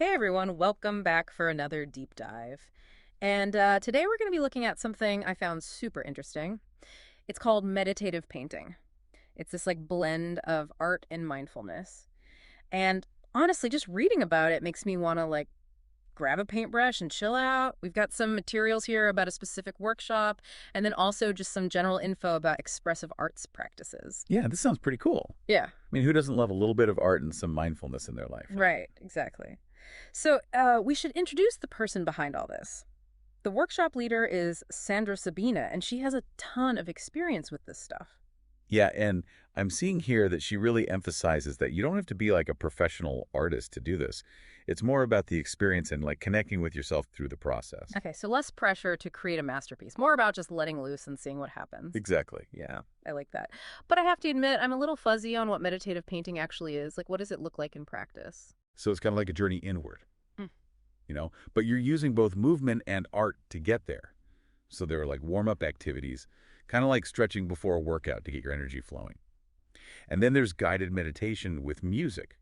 Hey everyone, welcome back for another deep dive. And today we're going to be looking at something I found super interesting. It's called meditative painting. It's this like blend of art and mindfulness. And honestly, just reading about it makes me want to like grab a paintbrush and chill out. We've got some materials here about a specific workshop, and then also just some general info about expressive arts practices. Yeah, this sounds pretty cool. Yeah, I mean, who doesn't love a little bit of art and some mindfulness in their life? right, exactly. So we should introduce the person behind all this. The workshop leader is Sandra Sabina, and she has a ton of experience with this stuff. Yeah, and I'm seeing here that she really emphasizes that you don't have to be like a professional artist to do this. It's more about the experience and like connecting with yourself through the process. Okay, so less pressure to create a masterpiece, more about just letting loose and seeing what happens. Exactly. Yeah. I like that. But I have to admit, I'm a little fuzzy on what meditative painting actually is. Like, what does it look like in practice? So it's kind of like a journey inward, Mm. but you're using both movement and art to get there. So there are like warm-up activities, kind of like stretching before a workout to get your energy flowing. And then there's guided meditation with music,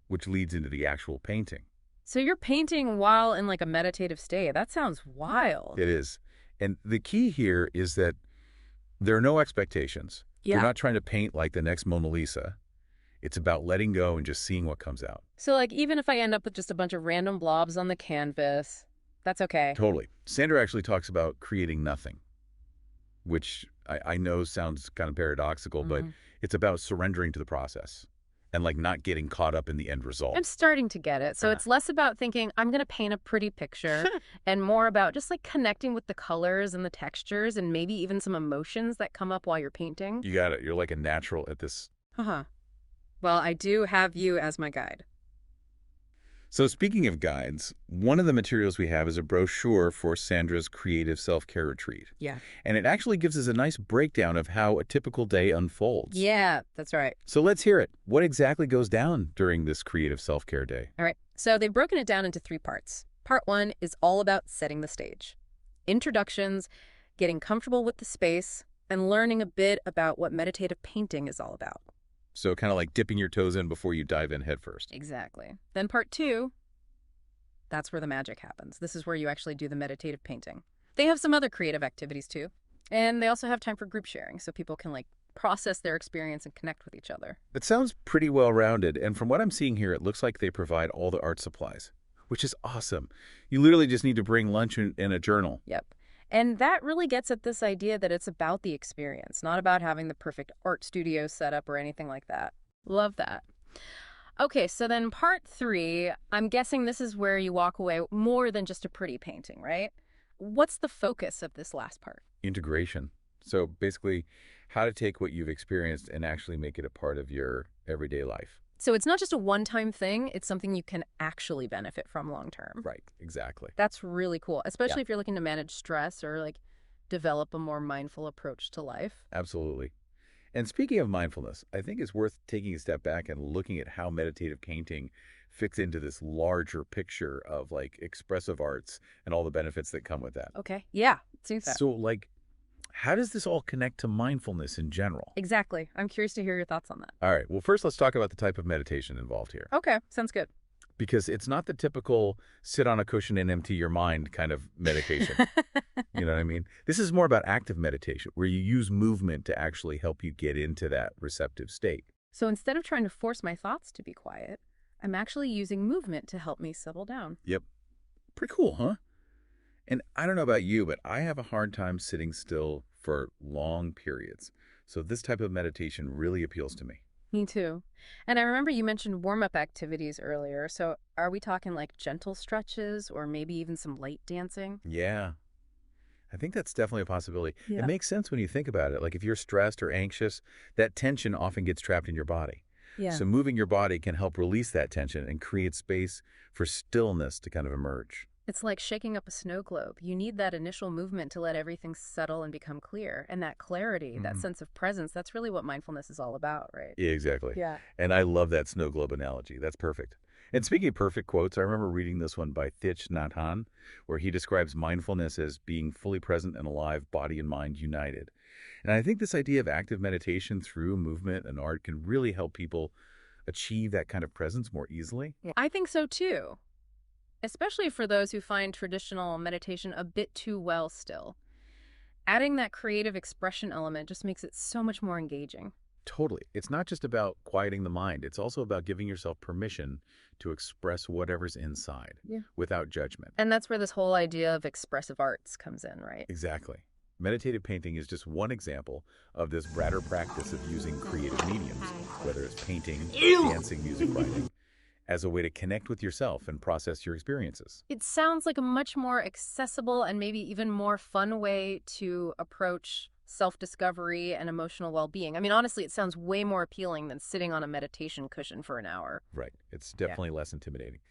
which leads into the actual painting. So you're painting while in like a meditative state. That sounds wild. It is. And the key here is that there are no expectations. You're Yeah. not trying to paint like the next Mona Lisa. It's about letting go and just seeing what comes out. So, like, even if I end up with just a bunch of random blobs on the canvas, that's okay. Totally. Sandra actually talks about creating nothing, which I know sounds kind of paradoxical, but Mhm. it's about surrendering to the process and like not getting caught up in the end I'm result. starting to get it. So Uh, it's less about thinking I'm going to paint a pretty picture and more about just like connecting with the colors and the textures and maybe even some emotions that come up while you're painting. You got it. You're like a natural at this. Uh-huh. Well, I do have you as my guide. So speaking of guides, one of the materials we have is a brochure for Sandra's creative self-care retreat. Yeah. And it actually gives us a nice breakdown of how a typical day unfolds. Yeah, that's right. So let's hear it. What exactly goes down during this creative self-care day? All right. So they've broken it down into three parts. Part one is all about setting the stage. Introductions, getting comfortable with the space, and learning a bit about what meditative painting is all about. So kind of like dipping your toes in before you dive in headfirst. Exactly. Then part two, that's where the magic happens. This is where you actually do the meditative painting. They have some other creative activities too. And they also have time for group sharing so people can like process their experience and connect with each other. It sounds pretty well-rounded, and from what I'm seeing here, it looks like they provide all the art supplies, which is awesome. You literally just need to bring lunch and a journal. Yep. And that really gets at this idea that it's about the experience, not about having the perfect art studio set up or anything like that. Love that. Okay, so then part three, I'm guessing this is where you walk away more than just a pretty painting, right? What's the focus of this last part? Integration. So basically, how to take what you've experienced and actually make it a part of your everyday life. So it's not just a one-time thing, it's something you can actually benefit from long term. Right, exactly. That's really cool, Yeah, especially if you're looking to manage stress or like develop a more mindful approach to life. absolutely. And speaking of mindfulness, I think it's worth taking a step back and looking at how meditative painting fits into this larger picture of like expressive arts and all the benefits that come with that. Okay. Yeah, see that. So like, how does this all connect to mindfulness in general? Exactly. I'm curious to hear your thoughts on that. All right, well, first let's talk about the type of meditation involved here. Okay, sounds good. Because it's not the typical sit on a cushion and empty your mind kind of meditation. You know what I mean? This is more about active meditation, where you use movement to actually help you get into that receptive state. So instead of trying to force my thoughts to be quiet, I'm actually using movement to help me settle down. Yep. Pretty cool, huh? And I don't know about you, but I have a hard time sitting still for long periods. So this type of meditation really appeals to me. Me too. And I remember you mentioned warm-up activities earlier. So are we talking like gentle stretches or maybe even some light dancing? Yeah, I think that's definitely a possibility. It Yeah. makes sense when you think about it. Like if you're stressed or anxious, that tension often gets trapped in your body. Yeah. So moving your body can help release that tension and create space for stillness to kind of emerge. It's like shaking up a snow globe. You need that initial movement to let everything settle and become clear. And that clarity, that Mhm. sense of presence, that's really what mindfulness is all about, right? Yeah, exactly. Yeah. And I love that snow globe analogy. That's perfect. And speaking of perfect quotes, I remember reading this one by Thich Nhat Hanh, where he describes mindfulness as being fully present and alive, body and mind united. And I think this idea of active meditation through movement and art can really help people achieve that kind of presence more easily. I think so too. especially for those who find traditional meditation a bit too well still. Adding that creative expression element just makes it so much more engaging. Totally. It's not just about quieting the mind. It's also about giving yourself permission to express whatever's inside Yeah. without judgment. And that's where this whole idea of expressive arts comes in, right? Exactly. Meditative painting is just one example of this broader practice of using creative mediums, whether it's painting, dancing, music, writing, as a way to connect with yourself and process your experiences. It sounds like a much more accessible and maybe even more fun way to approach self-discovery and emotional well-being. I mean, honestly, it sounds way more appealing than sitting on a meditation cushion for an hour. Right. It's Yeah. definitely less intimidating.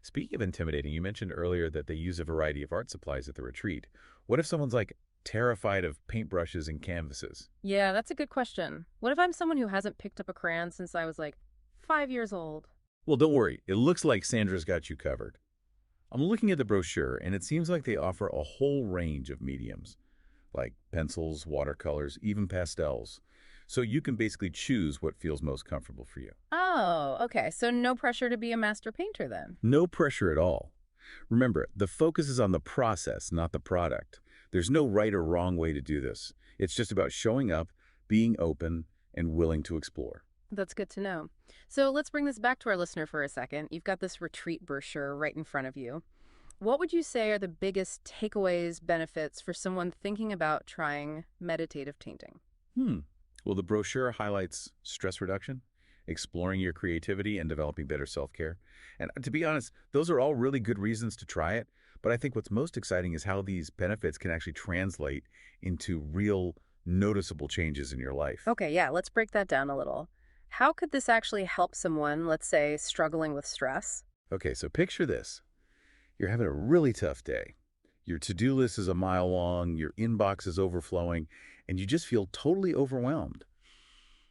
Speaking of intimidating, you mentioned earlier that they use a variety of art supplies at the retreat. What if someone's like terrified of paintbrushes and canvases? Yeah, that's a good question. What if I'm someone who hasn't picked up a crayon since I was like 5 years old? Well, don't worry. It looks like Sandra's got you covered. I'm looking at the brochure, and it seems like they offer a whole range of mediums, like pencils, watercolors, even pastels. So you can basically choose what feels most comfortable for you. Oh, okay. So no pressure to be a master painter then. No pressure at all. Remember, the focus is on the process, not the product. There's no right or wrong way to do this. It's just about showing up, being open, and willing to explore. That's good to know. So let's bring this back to our listener for a second. You've got this retreat brochure right in front of you. What would you say are the biggest takeaways, benefits for someone thinking about trying meditative painting? Hmm. Well, the brochure highlights stress reduction, exploring your creativity, and developing better self-care. And to be honest, those are all really good reasons to try it. But I think what's most exciting is how these benefits can actually translate into real noticeable changes in your life. Okay, yeah, let's break that down a little. How could this actually help someone, let's say, struggling with stress? Okay, so picture this. You're having a really tough day. Your to-do list is a mile long, your inbox is overflowing, and you just feel totally overwhelmed.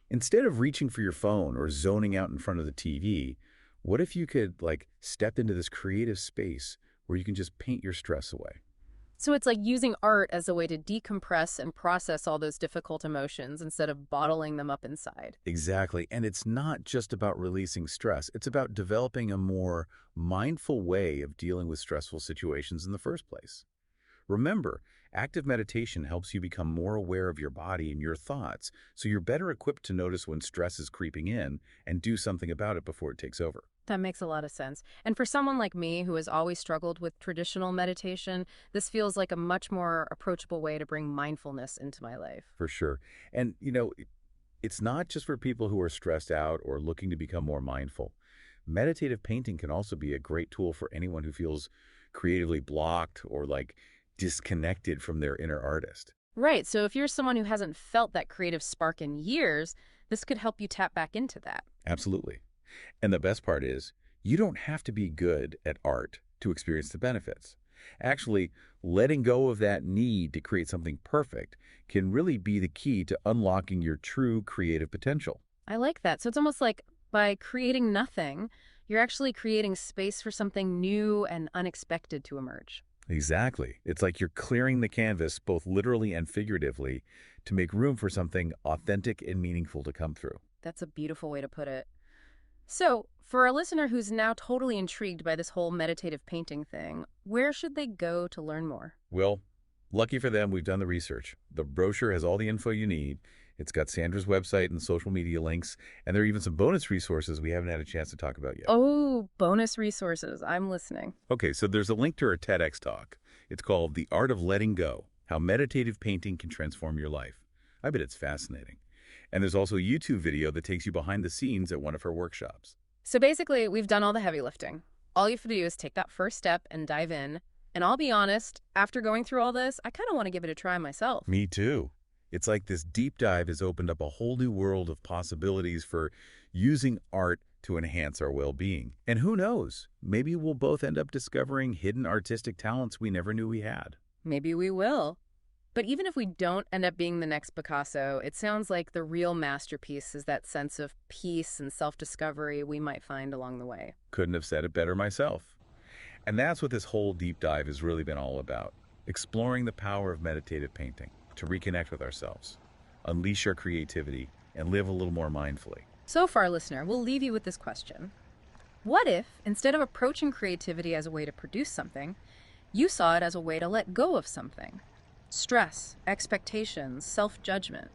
Instead of reaching for your phone or zoning out in front of the TV, what if you could, like, step into this creative space where you can just paint your stress away? So it's like using art as a way to decompress and process all those difficult emotions instead of bottling them up inside. Exactly. And it's not just about releasing stress. It's about developing a more mindful way of dealing with stressful situations in the first place. Remember, active meditation helps you become more aware of your body and your thoughts, so you're better equipped to notice when stress is creeping in and do something about it before it takes over. That makes a lot of sense. And for someone like me who has always struggled with traditional meditation, this feels like a much more approachable way to bring mindfulness into my life. For sure. And, it's not just for people who are stressed out or looking to become more mindful. Meditative painting can also be a great tool for anyone who feels creatively blocked or like disconnected from their inner artist. Right. So if you're someone who hasn't felt that creative spark in years, this could help you tap back into that. Absolutely. And the best part is, you don't have to be good at art to experience the benefits. Actually, letting go of that need to create something perfect can really be the key to unlocking your true creative potential. I like that. So it's almost like by creating nothing, you're actually creating space for something new and unexpected to emerge. Exactly. It's like you're clearing the canvas, both literally and figuratively, to make room for something authentic and meaningful to come through. That's a beautiful way to put it. So, for a listener who's now totally intrigued by this whole meditative painting thing, where should they go to learn more? Well, lucky for them, we've done the research. The brochure has all the info you need. It's got Sandra's website and social media links, and there are even some bonus resources we haven't had a chance to talk about yet. Oh, bonus resources. I'm listening. Okay, so there's a link to her TEDx talk. It's called The Art of Letting Go, How Meditative Painting Can Transform Your Life. I bet it's fascinating. And there's also a YouTube video that takes you behind the scenes at one of her workshops. So basically, we've done all the heavy lifting. All you have to do is take that first step and dive in. And I'll be honest, after going through all this, I kind of want to give it a try myself. Me too. It's like this deep dive has opened up a whole new world of possibilities for using art to enhance our well-being. And who knows, maybe we'll both end up discovering hidden artistic talents we never knew we had. Maybe we will. But even if we don't end up being the next Picasso, it sounds like the real masterpiece is that sense of peace and self-discovery we might find along the way. Couldn't have said it better myself. And that's what this whole deep dive has really been all about. Exploring the power of meditative painting to reconnect with ourselves, unleash our creativity, and live a little more mindfully. So far, listener, we'll leave you with this question. What if, instead of approaching creativity as a way to produce something, you saw it as a way to let go of something? Stress, expectations, self-judgment.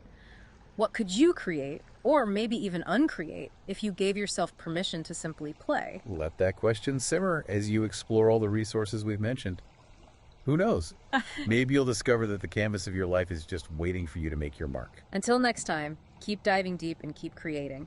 What could you create, or maybe even uncreate, if you gave yourself permission to simply play? Let that question simmer as you explore all the resources we've mentioned. Who knows? Maybe you'll discover that the canvas of your life is just waiting for you to make your mark. Until next time, keep diving deep and keep creating.